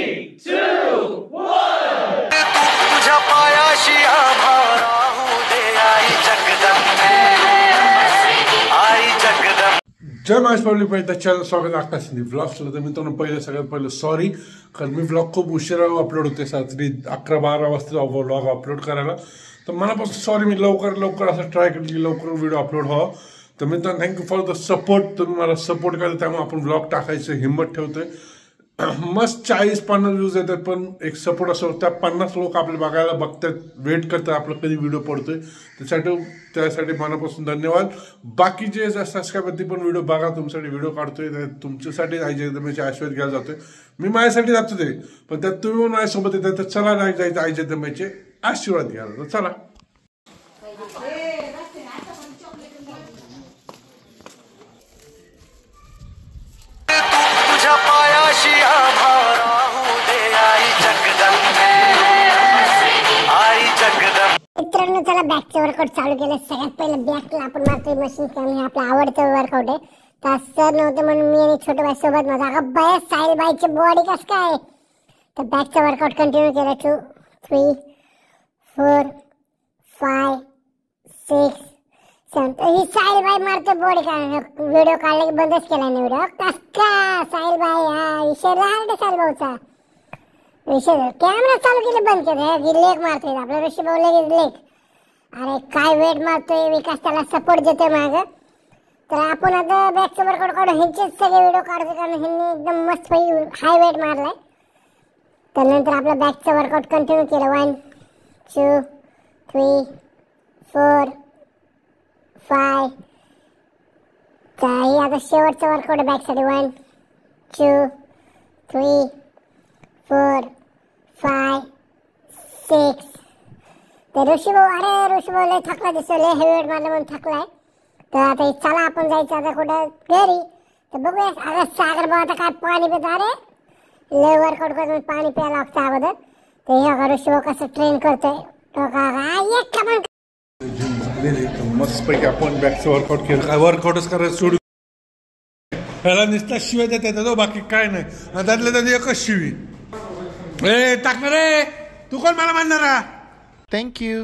3, 2, 1. तुझ्या पायाशी आभाळा होऊ दे आई जगदंबे, आई जगदंबे. जय महेश पब्लिक पहिलं चॅनल स्वागत आकाश व्लॉग्सला. तर मित्रांनो सगळ्यात पहिलं सॉरी, कारण मी व्लॉग खूप उशिरा अपलोड होते, रात्री 11-12 वाजता व्लॉग अपलोड करायला. तर मनापासून सॉरी. मी लवकर असं ट्राय केलं की लवकर व्हिडिओ अपलोड व्हावं. तर मित्रांनो थँक्यू फॉर द सपोर्ट. तुम्ही मला सपोर्ट करता, त्यामुळे आपण व्लॉग टाकायचं हिंमत ठेवतोय. मस्त 40-50 व्ह्यूज येतात, पण एक सपोर्ट असो. त्या 50 लोक आपल्या बघायला बघतात, वेट करतात आपलं कधी व्हिडिओ पडतोय. त्यासाठी मनापासून धन्यवाद. बाकी जे सबस्क्राईब ती पण व्हिडिओ बघा, तुमच्यासाठी व्हिडिओ काढतोय, तुमच्यासाठी आई जगदंबेचे आशीर्वाद घ्यायला जातोय. मी माझ्यासाठी जातो ते, पण त्यात तुम्ही पण माझ्यासोबत येतात. तर चला नाही जायचं आई जगदंबेचे आशीर्वाद घ्यायला. तर चला. तुझ्या पायाशी आभाळा होऊ दे आई जगदंबे, आई जगदंबे. मित्रांनो चला बॅकचं वर्कआउट चालू केलं. सगळ्यात पहिलं बॅकला आपण मारतोय मशीन कॅन. हे आपलं आवडतं वर्कआउट आहे. तर सर नव्हते म्हणून मी आणि छोटं बाई सोबत माझा अगं बाय साहिल बाईची बॉडी कसं काय. तर बॅकचा वर्कआउट कंटिन्यू केला. 2, 3, 4, 5, 6, 7. ही साहिल बाई मारते बॉडी. का व्हिडिओ काढला की बंदच केला नाही व्हिडिओ. कस का साहिल बाई हा विषय राहते साहिल भाऊचा विषय. कॅमेरा चालू केले बंद केले. लेग मारतोय आपला ऋषी भाऊ लगेच लेग. अरे काय वेट मारतोय विकास, त्याला सपोर्ट देतोय माग. तर आपण आता बॅकचं वर्कआउट काढून ह्यांचेच सगळे व्हिडिओ काढतो, कारण ह्यांनी एकदम मस्त हाय वेट मारलाय. तर नंतर आपलं बॅकचं वर्कआउट कंटिन्यू केलं. 1, 2, 3, 4, 5. हे आता शेवटचं वर्कआउट आहे बॅकसाठी. 1, 2, 3, 4, 5, 6. तर ऋषी भाऊ लय थकला दिसतो, लय हेवी वेट मारलं म्हणून थकलाय. तर आता चला आपण जायचं आता कुठं घरी. तर बघूया. अगं सागर भाऊ आता काय पाणी पितो. अरे लय वर्कआउट करून पाणी प्यायला लागतं अगोदर. तर हे ऋषी भाऊ कसं ट्रेन करतोय. मस्त पैकी आपण बॅकचं वर्कआउट केलं. काय वर्कआउटच करायचं सोडून ह्याला नुसता शिव्या देतात, बाकी काय नाही. त्यातल्या त्यात एकच शिवी. ए टाकणार रे तू, कोण मला म्हणणार. थँक्यू.